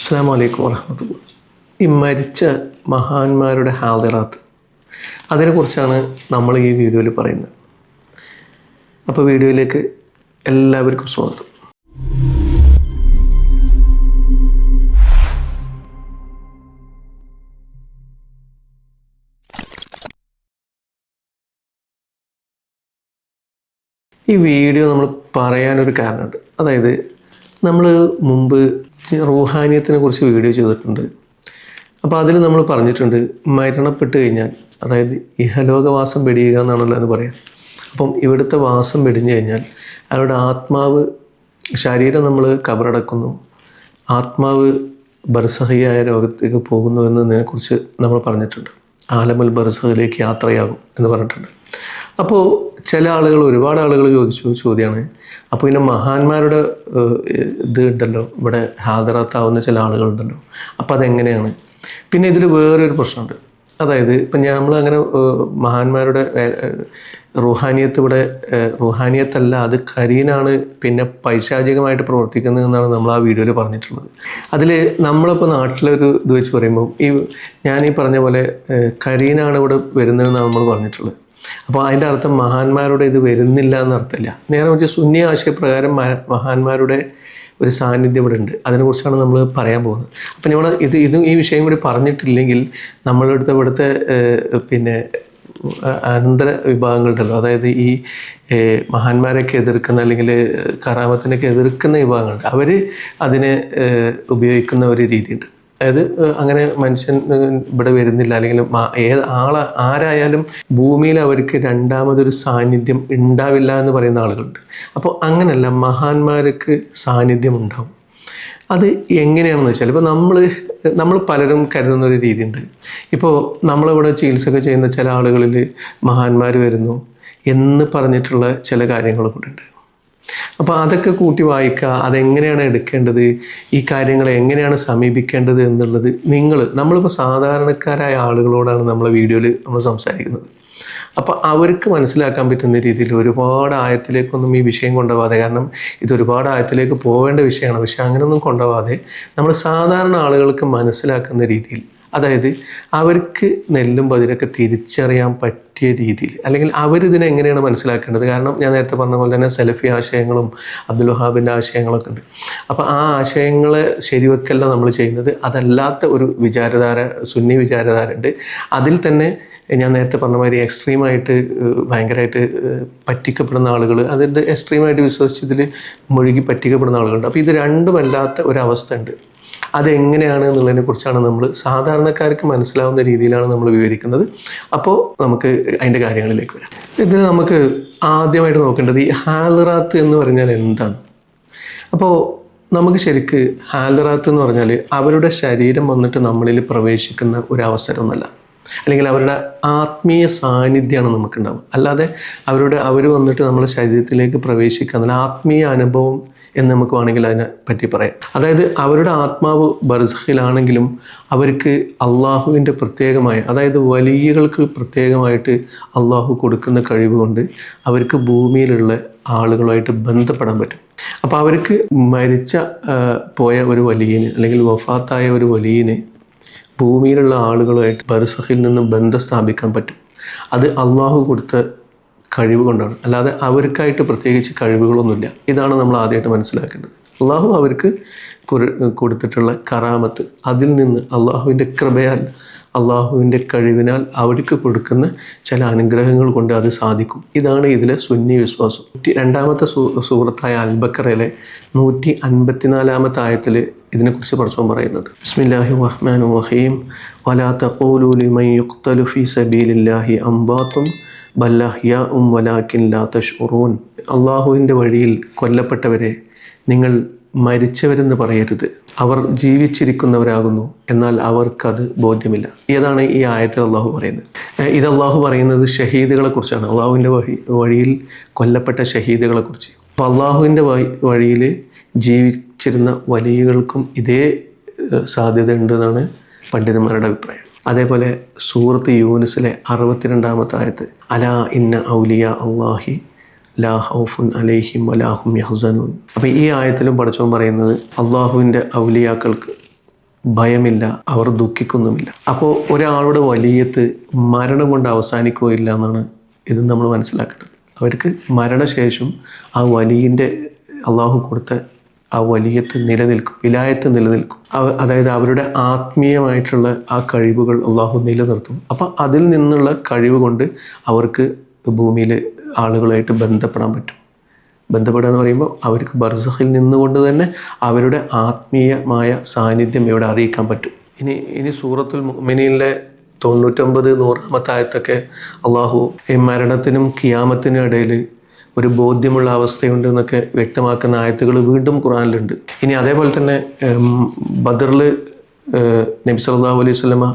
അസ്സലാമു അലൈക്കും വറഹ്മത്തുള്ളാഹി. ഈ മരിച്ച മഹാന്മാരുടെ ഹാദിറാത്ത്, അതിനെക്കുറിച്ചാണ് നമ്മൾ ഈ വീഡിയോയിൽ പറയുന്നത്. അപ്പോൾ വീഡിയോയിലേക്ക് എല്ലാവർക്കും സ്വാഗതം. ഈ വീഡിയോ നമ്മൾ പറയാനൊരു കാരണമുണ്ട്. അതായത് നമ്മൾ മുമ്പ് റൂഹാനിയത്തിനെ കുറിച്ച് വീഡിയോ ചെയ്തിട്ടുണ്ട്. അപ്പോൾ അതിൽ നമ്മൾ പറഞ്ഞിട്ടുണ്ട്, മരണപ്പെട്ട് കഴിഞ്ഞാൽ, അതായത് ഇഹലോകവാസം വെടിയുക എന്നാണല്ലോ എന്ന് പറയാം. അപ്പം ഇവിടുത്തെ വാസം വെടിഞ്ഞു കഴിഞ്ഞാൽ അവരുടെ ആത്മാവ്, ശരീരം നമ്മൾ കബറടക്കുന്നു, ആത്മാവ് ബർസഹിയായ ലോകത്തേക്ക് പോകുന്നു എന്നതിനെക്കുറിച്ച് നമ്മൾ പറഞ്ഞിട്ടുണ്ട്. ആലമുൽ ബർസഹിലേക്ക് യാത്രയാകും എന്ന് പറഞ്ഞിട്ടുണ്ട്. അപ്പോൾ ചില ആളുകൾ, ഒരുപാട് ആളുകൾ ചോദിച്ചു ചോദ്യമാണ്, അപ്പോൾ പിന്നെ മഹാന്മാരുടെ ഇത് ഉണ്ടല്ലോ, ഇവിടെ ഹാദറാത്താവുന്ന ചില ആളുകളുണ്ടല്ലോ, അപ്പോൾ അതെങ്ങനെയാണ്? പിന്നെ ഇതിൽ വേറൊരു പ്രശ്നമുണ്ട്. അതായത് ഇപ്പം നമ്മളങ്ങനെ മഹാന്മാരുടെ റുഹാനിയത്ത്, ഇവിടെ റുഹാനിയത്തല്ല, അത് കരീനാണ്, പിന്നെ പൈശാചികമായിട്ട് പ്രവർത്തിക്കുന്നത് എന്നാണ് നമ്മൾ ആ വീഡിയോയിൽ പറഞ്ഞിട്ടുള്ളത്. അതിൽ നമ്മളിപ്പോൾ നാട്ടിലൊരു ഇത് വെച്ച് പറയുമ്പോൾ ഞാനീ പറഞ്ഞ പോലെ കരീനാണ് ഇവിടെ വരുന്നതെന്നാണ് നമ്മൾ പറഞ്ഞിട്ടുള്ളത്. അപ്പോൾ അതിൻ്റെ അർത്ഥം മഹാന്മാരുടെ ഇത് വരുന്നില്ല എന്നർത്ഥമില്ല. നേരെ വെച്ച് സുന്നി ആശയപ്രകാരം മഹാന്മാരുടെ ഒരു സാന്നിധ്യം ഇവിടെ ഉണ്ട്. അതിനെക്കുറിച്ചാണ് നമ്മൾ പറയാൻ പോകുന്നത്. അപ്പം നമ്മൾ ഇതും ഈ വിഷയം കൂടി പറഞ്ഞിട്ടില്ലെങ്കിൽ നമ്മളുടെ ഇവിടുത്തെ പിന്നെ അനന്തര വിഭാഗങ്ങളുണ്ടല്ലോ, അതായത് ഈ മഹാന്മാരൊക്കെ എതിർക്കുന്ന, അല്ലെങ്കിൽ കറാമത്തിനൊക്കെ എതിർക്കുന്ന വിഭാഗങ്ങളുണ്ട്, അവർ അതിനെ ഉപയോഗിക്കുന്ന ഒരു രീതിയുണ്ട്. അതായത് അങ്ങനെ മനുഷ്യൻ ഇവിടെ വരുന്നില്ല, അല്ലെങ്കിൽ ആരായാലും ഭൂമിയിൽ അവർക്ക് രണ്ടാമതൊരു സാന്നിധ്യം ഉണ്ടാവില്ല എന്ന് പറയുന്ന ആളുകളുണ്ട്. അപ്പോൾ അങ്ങനെയല്ല, മഹാന്മാർക്ക് സാന്നിധ്യം ഉണ്ടാവും. അത് എങ്ങനെയാണെന്ന് വെച്ചാൽ, ഇപ്പോൾ നമ്മൾ പലരും കരുതുന്ന ഒരു രീതിയുണ്ട്. ഇപ്പോൾ നമ്മളിവിടെ ചികിത്സയൊക്കെ ചെയ്യുന്ന ചില ആളുകളിൽ മഹാന്മാർ വരുന്നു എന്ന് പറഞ്ഞിട്ടുള്ള ചില കാര്യങ്ങൾ കൂടെ ഉണ്ട്. അപ്പോൾ അതൊക്കെ കൂട്ടി വായിക്കുക, അതെങ്ങനെയാണ് എടുക്കേണ്ടത്, ഈ കാര്യങ്ങളെ എങ്ങനെയാണ് സമീപിക്കേണ്ടത് എന്നുള്ളത് നമ്മളിപ്പോൾ സാധാരണക്കാരായ ആളുകളോടാണ് നമ്മളെ വീഡിയോയിൽ നമ്മൾ സംസാരിക്കുന്നത്. അപ്പോൾ അവർക്ക് മനസ്സിലാക്കാൻ പറ്റുന്ന രീതിയിൽ ഒരുപാട് ആയത്തിലേക്കൊന്നും ഈ വിഷയം കൊണ്ടുപോകാതെ, കാരണം ഇത് ഒരുപാട് ആയത്തിലേക്ക് പോവേണ്ട വിഷയമാണ്, പക്ഷെ അങ്ങനെയൊന്നും കൊണ്ടുപോകാതെ നമ്മൾ സാധാരണ ആളുകൾക്ക് മനസ്സിലാക്കുന്ന രീതിയിൽ, അതായത് അവർക്ക് നെല്ലും പതിരൊക്കെ തിരിച്ചറിയാൻ പറ്റിയ രീതിയിൽ, അല്ലെങ്കിൽ അവരിതിനെ എങ്ങനെയാണ് മനസ്സിലാക്കേണ്ടത്. കാരണം ഞാൻ നേരത്തെ പറഞ്ഞ പോലെ തന്നെ സലഫി ആശയങ്ങളും അബ്ദുൽ വഹാബിൻ്റെ ആശയങ്ങളൊക്കെ ഉണ്ട്. അപ്പോൾ ആ ആശയങ്ങളെ ശരിവെക്കല്ല നമ്മൾ ചെയ്യുന്നത്. അതല്ലാത്ത ഒരു വിചാരധാര, സുന്നി വിചാരധാര ഉണ്ട്. അതിൽ തന്നെ ഞാൻ നേരത്തെ പറഞ്ഞ മാതിരി എക്സ്ട്രീമായിട്ട് ഭയങ്കരമായിട്ട് പറ്റിക്കപ്പെടുന്ന ആളുകൾ, അതിൻ്റെ എക്സ്ട്രീമായിട്ട് വിശ്വസിച്ചതിൽ മുഴുകി പറ്റിക്കപ്പെടുന്ന ആളുകളുണ്ട്. അപ്പോൾ ഇത് രണ്ടുമല്ലാത്ത ഒരവസ്ഥ ഉണ്ട്. അതെങ്ങനെയാണ് എന്നുള്ളതിനെ കുറിച്ചാണ് നമ്മൾ സാധാരണക്കാർക്ക് മനസ്സിലാവുന്ന രീതിയിലാണ് നമ്മൾ വിവരിക്കുന്നത്. അപ്പോൾ നമുക്ക് അതിൻ്റെ കാര്യങ്ങളിലേക്ക് വരാം. ഇത് നമുക്ക് ആദ്യമായിട്ട് നോക്കേണ്ടത് ഈ ഹാദിറാത്ത് എന്ന് പറഞ്ഞാൽ എന്താണ്. അപ്പോൾ നമുക്ക് ശരിക്ക് ഹാദിറാത്ത് എന്ന് പറഞ്ഞാൽ അവരുടെ ശരീരം വന്നിട്ട് നമ്മളിൽ പ്രവേശിക്കുന്ന ഒരു അവസരമൊന്നുമല്ല, അല്ലെങ്കിൽ അവരുടെ ആത്മീയ സാന്നിധ്യമാണ് നമുക്കുണ്ടാവുക. അല്ലാതെ അവർ വന്നിട്ട് നമ്മുടെ ശരീരത്തിലേക്ക് പ്രവേശിക്കുക, ആത്മീയ അനുഭവം എന്ന് നമുക്ക് വേണമെങ്കിൽ അതിനെ പറ്റി പറയാം. അതായത് അവരുടെ ആത്മാവ് ബർസഖിലാണെങ്കിലും അവർക്ക് അള്ളാഹുവിൻ്റെ പ്രത്യേകമായ, അതായത് വലിയകൾക്ക് പ്രത്യേകമായിട്ട് അള്ളാഹു കൊടുക്കുന്ന കഴിവ് കൊണ്ട് അവർക്ക് ഭൂമിയിലുള്ള ആളുകളുമായിട്ട് ബന്ധപ്പെടാൻ പറ്റും. അപ്പോൾ അവർക്ക് പോയ ഒരു വലിയന്, അല്ലെങ്കിൽ വഫാത്തായ ഒരു വലിയന് ഭൂമിയിലുള്ള ആളുകളുമായിട്ട് ബർസഖിൽ നിന്നും ബന്ധം സ്ഥാപിക്കാൻ പറ്റും. അത് അള്ളാഹു കൊടുത്ത കഴിവ് കൊണ്ടാണ്, അല്ലാതെ അവർക്കായിട്ട് പ്രത്യേകിച്ച് കഴിവുകളൊന്നുമില്ല. ഇതാണ് നമ്മൾ ആദ്യമായിട്ട് മനസ്സിലാക്കേണ്ടത്. അള്ളാഹു അവർക്ക് കൊടുത്തിട്ടുള്ള കറാമത്ത്, അതിൽ നിന്ന് അള്ളാഹുവിൻ്റെ കൃപയാൽ, അള്ളാഹുവിൻ്റെ കഴിവിനാൽ അവർക്ക് കൊടുക്കുന്ന ചില അനുഗ്രഹങ്ങൾ കൊണ്ട് അത് സാധിക്കും. ഇതാണ് ഇതിലെ സുന്നി വിശ്വാസം. 2-ാമത്തെ സൂറത്തായ അൽ-ബഖറയിലെ 154-ാമത്തെ ആയത്തിൽ ഇതിനെക്കുറിച്ച് പടച്ചോൻ പറയുന്നത്, ബിസ്മില്ലാഹിർ റഹ്മാനിർ റഹീം, വലാ തഖൂലു ലിമൻ യുഖ്തലു ഫീ സബീലില്ലാഹി അംബാതും ബൽ അഹ്യാഉം വലാകിൻ ലാ തശ്ഉറൂൻ. അള്ളാഹുവിൻ്റെ വഴിയിൽ കൊല്ലപ്പെട്ടവരെ നിങ്ങൾ മരിച്ചവരെന്ന് പറയരുത്, അവർ ജീവിച്ചിരിക്കുന്നവരാകുന്നു, എന്നാൽ അവർക്കത് ബോധ്യമില്ല. ഏതാണ് ഈ ആയത്തിൽ അള്ളാഹു പറയുന്നത്? ഇത് അള്ളാഹു പറയുന്നത് ഷഹീദുകളെ കുറിച്ചാണ്, അള്ളാഹുവിൻ്റെ വഴിയിൽ കൊല്ലപ്പെട്ട ഷഹീദുകളെ കുറിച്ച്. അപ്പോൾ അള്ളാഹുവിൻ്റെ വഴിയിൽ ജീവിച്ചിരുന്ന വലിയകൾക്കും ഇതേ സാധ്യത ഉണ്ടെന്നാണ് പണ്ഡിതന്മാരുടെ അഭിപ്രായം. അതേപോലെ സൂറത്ത് യൂനുസിലെ 62-ാമത്തെ ആയത്ത്, അലാ ഇന്ന ഔലിയ അള്ളാഹി ലാ ഹൗഫുൻ അലൈഹിം വലാ ഹും യഹ്സനൂൻ. അപ്പോൾ ഈ ആയത്തിലും പടച്ചവൻ പറയുന്നത് അള്ളാഹുവിൻ്റെ ഔലിയാക്കൾക്ക്, ഭയമില്ല, അവർ ദുഃഖിക്കുന്നുമില്ല. അപ്പോൾ ഒരാളുടെ വലിയത്ത് മരണം കൊണ്ട് അവസാനിക്കുകയില്ല എന്നാണ് ഇത് നമ്മൾ മനസ്സിലാക്കേണ്ടത്. അവർക്ക് മരണശേഷം ആ വലിയൻ്റെ അള്ളാഹു കൊടുത്ത ആ വലിയത്ത് നിലനിൽക്കും, വിലായത്ത് നിലനിൽക്കും. അതായത് അവരുടെ ആത്മീയമായിട്ടുള്ള ആ കഴിവുകൾ അള്ളാഹു നിലനിർത്തും. അപ്പം അതിൽ നിന്നുള്ള കഴിവ് കൊണ്ട് അവർക്ക് ഭൂമിയിൽ ആളുകളായിട്ട് ബന്ധപ്പെടാൻ പറ്റും. ബന്ധപ്പെടുക എന്ന് പറയുമ്പോൾ അവർക്ക് ബർസഖിൽ നിന്നുകൊണ്ട് തന്നെ അവരുടെ ആത്മീയമായ സാന്നിധ്യം ഇവിടെ അറിയിക്കാൻ പറ്റും. ഇനി സൂറത്തുൽ മുഅ്മിനീനിലെ 99-100 ആയത്തൊക്കെ അള്ളാഹു ഈ മരണത്തിനും ഖിയാമത്തിനും ഇടയിൽ ഒരു ബോധ്യമുള്ള അവസ്ഥയുണ്ട് എന്നൊക്കെ വ്യക്തമാക്കുന്ന ആയത്തുകൾ വീണ്ടും ഖുർആനിലുണ്ട്. ഇനി അതേപോലെ തന്നെ ബദറിൽ നബി സല്ലല്ലാഹു അലൈഹി വസല്ലമ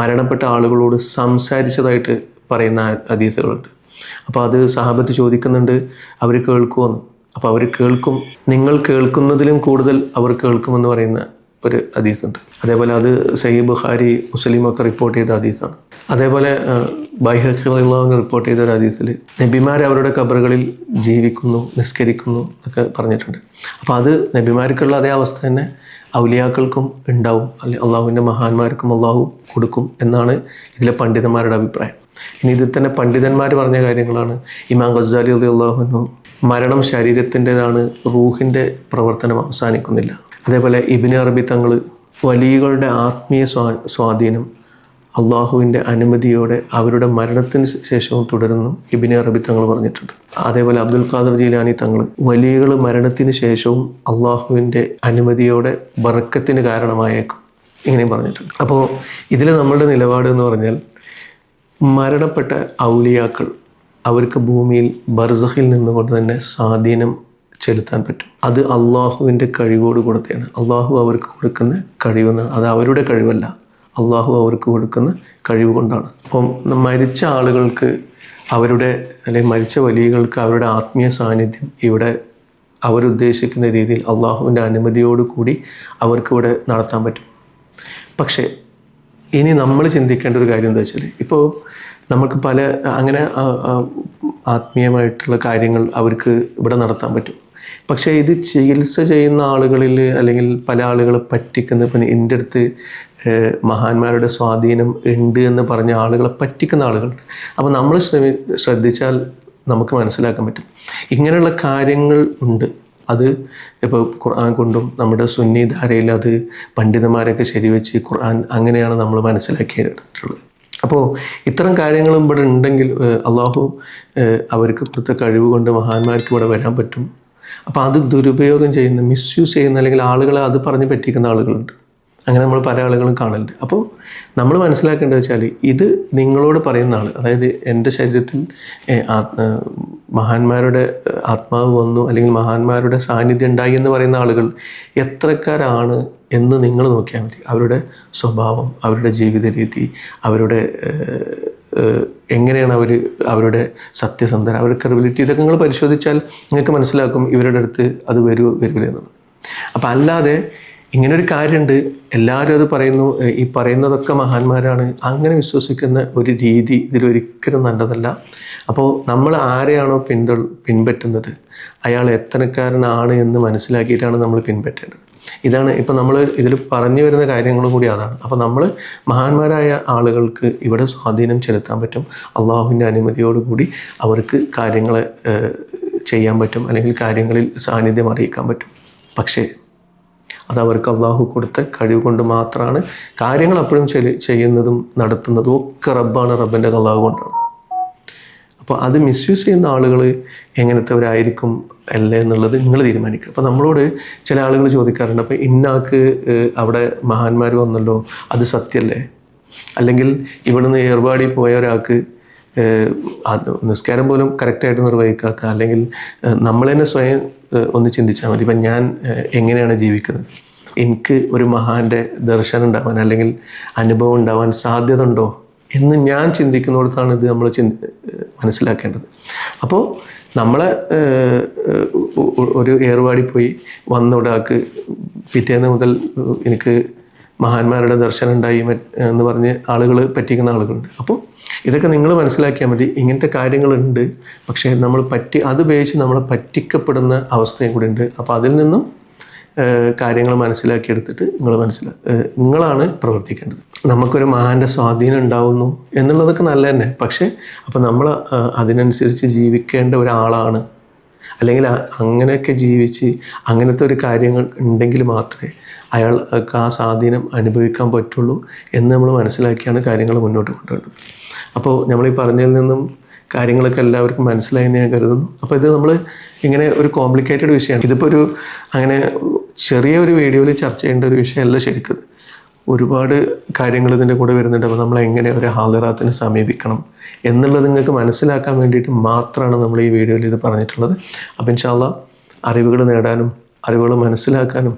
മരണപ്പെട്ട ആളുകളോട് സംസാരിച്ചതായിട്ട് പറയുന്ന ഹദീസുകളുണ്ട്. അപ്പോൾ അത് സഹാബത്ത് ചോദിക്കുന്നുണ്ട്, അവർ കേൾക്കുമെന്ന്. അപ്പോൾ അവർ കേൾക്കും, നിങ്ങൾ കേൾക്കുന്നതിലും കൂടുതൽ അവർ കേൾക്കുമെന്ന് പറയുന്ന ഒരു ഹദീസുണ്ട്. അതേപോലെ അത് സഹീഹ് ബുഖാരി മുസ്ലിമൊക്കെ റിപ്പോർട്ട് ചെയ്ത ഹദീസാണ്. അതേപോലെ ബൈഹഖി റളിയല്ലാഹു റിപ്പോർട്ട് ചെയ്ത ഒരു ഹദീസിൽ നബിമാർ അവരുടെ ഖബറുകളിൽ ജീവിക്കുന്നു, നിസ്കരിക്കുന്നു എന്നൊക്കെ പറഞ്ഞിട്ടുണ്ട്. അപ്പോൾ അത് നബിമാർക്കുള്ള അതേ അവസ്ഥ തന്നെ ഔലിയാക്കൾക്കും ഉണ്ടാവും, അല്ലെ അള്ളാഹുവിൻ്റെ മഹാന്മാർക്കും അള്ളാഹു കൊടുക്കും എന്നാണ് ഇതിലെ പണ്ഡിതന്മാരുടെ അഭിപ്രായം. ഇനി ഇതിൽ തന്നെ പണ്ഡിതന്മാർ പറഞ്ഞ കാര്യങ്ങളാണ്. ഇമാം ഗസ്സാലി റളിയല്ലാഹു അൻഹു മരണം ശരീരത്തിൻ്റെതാണ്, റൂഹിൻ്റെ പ്രവർത്തനം അവസാനിക്കുന്നില്ല. അതേപോലെ ഇബ്നു അറബി തങ്ങൾ വലിയകളുടെ ആത്മീയ സ്വാധീനം അള്ളാഹുവിൻ്റെ അനുമതിയോടെ അവരുടെ മരണത്തിന് ശേഷവും തുടരുന്നു ഇബ്നു അറബി തങ്ങൾ പറഞ്ഞിട്ടുണ്ട്. അതേപോലെ അബ്ദുൽ ഖാദർ ജീലാനി തങ്ങൾ വലിയകൾ മരണത്തിന് ശേഷവും അള്ളാഹുവിൻ്റെ അനുമതിയോടെ ബറക്കത്തിന് കാരണമായേക്കും ഇങ്ങനെയും പറഞ്ഞിട്ടുണ്ട്. അപ്പോൾ ഇതിൽ നമ്മളുടെ നിലപാട് എന്ന് പറഞ്ഞാൽ മരണപ്പെട്ട ഔലിയാക്കൾ അവർക്ക് ഭൂമിയിൽ ബർസഖിൽ നിന്നുകൊണ്ട് തന്നെ സ്വാധീനം ചെലുത്താൻ പറ്റും. അത് അള്ളാഹുവിൻ്റെ കഴിവോട് കൊടുത്തതാണ്. അള്ളാഹു അവർക്ക് കൊടുക്കുന്ന കഴിവെന്ന്, അത് അവരുടെ കഴിവല്ല, അള്ളാഹു അവർക്ക് കൊടുക്കുന്ന കഴിവ് കൊണ്ടാണ്. അപ്പം മരിച്ച ആളുകൾക്ക് അവരുടെ അല്ലെങ്കിൽ മരിച്ച വലിയകൾക്ക് അവരുടെ ആത്മീയ സാന്നിധ്യം ഇവിടെ അവരുദ്ദേശിക്കുന്ന രീതിയിൽ അള്ളാഹുവിൻ്റെ അനുമതിയോടുകൂടി അവർക്കിവിടെ നടത്താൻ പറ്റും. പക്ഷേ ഇനി നമ്മൾ ചിന്തിക്കേണ്ട ഒരു കാര്യം എന്താ വെച്ചാൽ, ഇപ്പോൾ നമുക്ക് പല അങ്ങനെ ആത്മീയമായിട്ടുള്ള കാര്യങ്ങൾ അവർക്ക് ഇവിടെ നടത്താൻ പറ്റും. പക്ഷേ ഇത് ചികിത്സ ചെയ്യുന്ന ആളുകളിൽ അല്ലെങ്കിൽ പല ആളുകൾ പറ്റിക്കുന്ന, ഇപ്പം എൻ്റെ അടുത്ത് മഹാന്മാരുടെ സ്വാധീനം ഉണ്ട് എന്ന് പറഞ്ഞ ആളുകളെ പറ്റിക്കുന്ന ആളുകളുണ്ട്. അപ്പോൾ നമ്മൾ ശ്രദ്ധിച്ചാൽ നമുക്ക് മനസ്സിലാക്കാൻ പറ്റും ഇങ്ങനെയുള്ള കാര്യങ്ങൾ ഉണ്ട്. അത് ഇപ്പോൾ ഖുർആൻ കൊണ്ടും നമ്മുടെ സുന്നി ധാരയിൽ അത് പണ്ഡിതന്മാരൊക്കെ ശരിവെച്ച് ഖുർആൻ അങ്ങനെയാണ് നമ്മൾ മനസ്സിലാക്കിയിട്ടുള്ളത്. അപ്പോൾ ഇത്തരം കാര്യങ്ങളും ഇവിടെ ഉണ്ടെങ്കിൽ അള്ളാഹു അവർക്ക് കൊടുത്ത കഴിവ് കൊണ്ട് മഹാന്മാർക്ക് ഇവിടെ വരാൻ പറ്റും. അപ്പോൾ അത് ദുരുപയോഗം ചെയ്യുന്ന, മിസ്യൂസ് ചെയ്യുന്ന, അല്ലെങ്കിൽ ആളുകളെ അത് പറഞ്ഞ് പറ്റിക്കുന്ന ആളുകളുണ്ട്. അങ്ങനെ നമ്മൾ പല ആളുകളും കാണലുണ്ട്. അപ്പോൾ നമ്മൾ മനസ്സിലാക്കേണ്ടത് വെച്ചാൽ ഇത് നിങ്ങളോട് പറയുന്ന ആൾ, അതായത് എൻ്റെ ശരീരത്തിൽ മഹാന്മാരുടെ ആത്മാവ് വന്നു അല്ലെങ്കിൽ മഹാന്മാരുടെ സാന്നിധ്യം ഉണ്ടായി എന്ന് പറയുന്ന ആളുകൾ എത്രക്കാരാണ് എന്ന് നിങ്ങൾ നോക്കിയാൽ മതി. അവരുടെ സ്വഭാവം, അവരുടെ ജീവിത രീതി, അവരുടെ എങ്ങനെയാണ് അവരുടെ സത്യസന്ധത, അവരുടെ ക്രെഡിബിലിറ്റി, ഇതൊക്കെ നിങ്ങൾ പരിശോധിച്ചാൽ നിങ്ങൾക്ക് മനസ്സിലാക്കും ഇവരുടെ അടുത്ത് അത് വരില്ല എന്നുള്ളത്. അപ്പം അല്ലാതെ ഇങ്ങനൊരു കാര്യമുണ്ട്, എല്ലാവരും അത് പറയുന്നു, ഈ പറയുന്നതൊക്കെ മഹാന്മാരാണ്, അങ്ങനെ വിശ്വസിക്കുന്ന ഒരു രീതി ഇതിലൊരിക്കലും നല്ലതല്ല. അപ്പോൾ നമ്മൾ ആരെയാണോ പിൻപറ്റുന്നത് അയാൾ എത്തരക്കാരനാണ് എന്ന് മനസ്സിലാക്കിയിട്ടാണ് നമ്മൾ പിൻപറ്റേണ്ടത്. ഇതാണ് ഇപ്പോൾ നമ്മൾ ഇതിൽ പറഞ്ഞു വരുന്ന കാര്യങ്ങളും കൂടി അതാണ്. അപ്പോൾ നമ്മൾ മഹാന്മാരായ ആളുകൾക്ക് ഇവിടെ സ്വാധീനം ചെലുത്താൻ പറ്റും. അള്ളാഹുവിൻ്റെ അനുമതിയോടുകൂടി അവർക്ക് കാര്യങ്ങളെ ചെയ്യാൻ പറ്റും, അല്ലെങ്കിൽ കാര്യങ്ങളിൽ സാന്നിധ്യം അറിയിക്കാൻ പറ്റും. പക്ഷേ അതവർക്ക് അള്ളാഹു കൊടുത്ത കഴിവ് കൊണ്ട് മാത്രമാണ്. കാര്യങ്ങൾ അപ്പോഴും ചെയ്യുന്നതും നടത്തുന്നതും ഒക്കെ റബ്ബാണ്, റബ്ബിൻ്റെ അള്ളാഹു കൊണ്ടാണ്. അപ്പോൾ അത് മിസ്യൂസ് ചെയ്യുന്ന ആളുകൾ എങ്ങനത്തെവരായിരിക്കും അല്ലേ എന്നുള്ളത് നിങ്ങൾ തീരുമാനിക്കുക. അപ്പോൾ നമ്മളോട് ചില ആളുകൾ ചോദിക്കാറുണ്ട്, അപ്പോൾ ഇന്നാൾക്ക് അവിടെ മഹാന്മാർ വന്നല്ലോ, അത് സത്യമല്ലേ? അല്ലെങ്കിൽ ഇവിടുന്ന് ഏർവാടി പോയ ഒരാൾക്ക് നിസ്കാരം പോലും കറക്റ്റായിട്ട് നിർവഹിക്കാത്ത, അല്ലെങ്കിൽ നമ്മൾ തന്നെ സ്വയം ഒന്ന് ചിന്തിച്ചാൽ മതി. ഇപ്പം ഞാൻ എങ്ങനെയാണ് ജീവിക്കുന്നത്, എനിക്ക് ഒരു മഹാൻ്റെ ദർശനം ഉണ്ടാവാൻ അല്ലെങ്കിൽ അനുഭവം ഉണ്ടാവാൻ സാധ്യത ഉണ്ടോ എന്ന് ഞാൻ ചിന്തിക്കുന്നിടത്താണ് ഇത് നമ്മൾ മനസ്സിലാക്കേണ്ടത്. അപ്പോൾ നമ്മളെ ഒരു ഏർവാടി പോയി വന്ന ഒരാൾക്ക് പിറ്റേന്ന് മുതൽ എനിക്ക് മഹാന്മാരുടെ ദർശനം ഉണ്ടായി എന്ന് പറഞ്ഞ് ആളുകൾ പറ്റിക്കുന്ന ആളുകളുണ്ട്. അപ്പോൾ ഇതൊക്കെ നിങ്ങൾ മനസ്സിലാക്കിയാൽ മതി. ഇങ്ങനത്തെ കാര്യങ്ങളുണ്ട്, പക്ഷേ അത് ഉപയോഗിച്ച് നമ്മളെ പറ്റിക്കപ്പെടുന്ന അവസ്ഥയും കൂടി ഉണ്ട്. അപ്പോൾ അതിൽ നിന്നും കാര്യങ്ങൾ മനസ്സിലാക്കിയെടുത്തിട്ട് നിങ്ങളാണ് പ്രവർത്തിക്കേണ്ടത്. നമുക്കൊരു മഹാൻ്റെ സ്വാധീനം ഉണ്ടാവുന്നു എന്നുള്ളതൊക്കെ നല്ല തന്നെ. പക്ഷേ അപ്പോൾ നമ്മൾ അതിനനുസരിച്ച് ജീവിക്കേണ്ട ഒരാളാണ്, അല്ലെങ്കിൽ അങ്ങനെയൊക്കെ ജീവിച്ച് അങ്ങനത്തെ ഒരു കാര്യങ്ങൾ ഉണ്ടെങ്കിൽ മാത്രമേ അയാൾക്ക് ആ സ്വാധീനം അനുഭവിക്കാൻ പറ്റുള്ളൂ എന്ന് നമ്മൾ മനസ്സിലാക്കിയാണ് കാര്യങ്ങൾ മുന്നോട്ട് കൊണ്ടുപോകുന്നത്. അപ്പോൾ നമ്മളീ പറഞ്ഞതിൽ നിന്നും കാര്യങ്ങളൊക്കെ എല്ലാവർക്കും മനസ്സിലായെന്ന് ഞാൻ കരുതുന്നു. അപ്പോൾ ഇത് നമ്മൾ ഇങ്ങനെ ഒരു കോംപ്ലിക്കേറ്റഡ് വിഷയമാണ്. ഇതിപ്പോൾ ഒരു അങ്ങനെ ചെറിയൊരു വീഡിയോയിൽ ചർച്ച ചെയ്യേണ്ട ഒരു വിഷയമല്ല ശരിക്കും. ഒരുപാട് കാര്യങ്ങൾ ഇതിൻ്റെ കൂടെ വരുന്നുണ്ട്. അപ്പോൾ നമ്മൾ എങ്ങനെ ഒരു ഹാദിറാത്തിനെ സമീപിക്കണം എന്നുള്ളത് നിങ്ങൾക്ക് മനസ്സിലാക്കാൻ വേണ്ടിയിട്ട് മാത്രമാണ് നമ്മൾ ഈ വീഡിയോയിൽ ഇത് പറഞ്ഞിട്ടുള്ളത്. അപ്പോൾ ഇൻഷാ അല്ലാഹ് അറിവുകൾ നേടാനും അറിവുകൾ മനസ്സിലാക്കാനും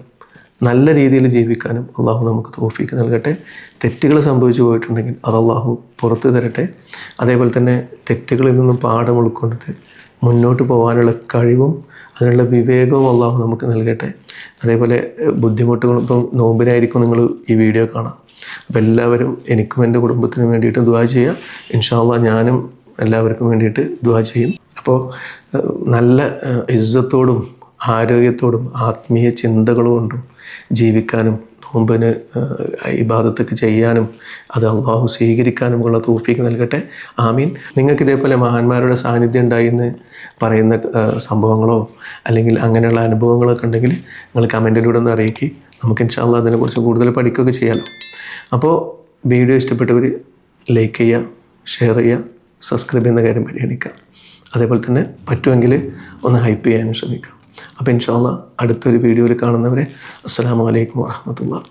നല്ല രീതിയിൽ ജീവിക്കാനും അള്ളാഹു നമുക്ക് തൗഫീക്ക് നൽകട്ടെ. തെറ്റുകൾ സംഭവിച്ചു പോയിട്ടുണ്ടെങ്കിൽ അത് അള്ളാഹു പുറത്തു തരട്ടെ. അതേപോലെ തന്നെ തെറ്റുകളിൽ നിന്നും പാഠം ഉൾക്കൊണ്ടിട്ട് മുന്നോട്ട് പോകാനുള്ള കഴിവും അതിനുള്ള വിവേകവും അള്ളാഹു നമുക്ക് നൽകട്ടെ. അതേപോലെ ബുദ്ധിമുട്ടുകളും ഇപ്പം നോമ്പിനായിരിക്കും നിങ്ങൾ ഈ വീഡിയോ കാണാം. അപ്പോൾ എല്ലാവരും എനിക്കും എൻ്റെ കുടുംബത്തിനും വേണ്ടിയിട്ട് ദുആ ചെയ്യുക. ഇൻഷാ അല്ലാഹ് ഞാനും എല്ലാവർക്കും വേണ്ടിയിട്ട് ദുആ ചെയ്യും. അപ്പോൾ നല്ല ഇസ്സത്തോടും ആരോഗ്യത്തോടും ആത്മീയ ചിന്തകളും കൊണ്ടും ജീവിക്കാനും നോമ്പിന് ഇബാദത്തൊക്കെ ചെയ്യാനും അത് അള്ളാഹു സ്വീകരിക്കാനുമുള്ള തൗഫീക്ക് നൽകട്ടെ. ആമീൻ. നിങ്ങൾക്ക് ഇതേപോലെ മഹാന്മാരുടെ സാന്നിധ്യം ഉണ്ടായി എന്ന് പറയുന്ന സംഭവങ്ങളോ അല്ലെങ്കിൽ അങ്ങനെയുള്ള അനുഭവങ്ങളൊക്കെ ഉണ്ടെങ്കിൽ നിങ്ങൾ കമൻറ്റിലൂടെ ഒന്ന് അറിയിക്കുക. നമുക്ക് ഇൻഷാ അല്ലാഹ് അതിനെക്കുറിച്ച് കൂടുതൽ പഠിക്കുകയൊക്കെ ചെയ്യാമല്ലോ. അപ്പോൾ വീഡിയോ ഇഷ്ടപ്പെട്ടവർ ലൈക്ക് ചെയ്യുക, ഷെയർ ചെയ്യുക, സബ്സ്ക്രൈബ് ചെയ്യുന്ന കാര്യം പരിഗണിക്കുക. അതേപോലെ തന്നെ പറ്റുമെങ്കിൽ ഒന്ന് ഹൈപ്പ് ചെയ്യാനും ശ്രമിക്കുക. അപ്പോൾ ഇൻഷാ അല്ലാഹ് അടുത്തൊരു വീഡിയോയിൽ കാണുന്നവരെ അസ്സലാമു അലൈക്കും വറഹ്മത്തുള്ളാഹി.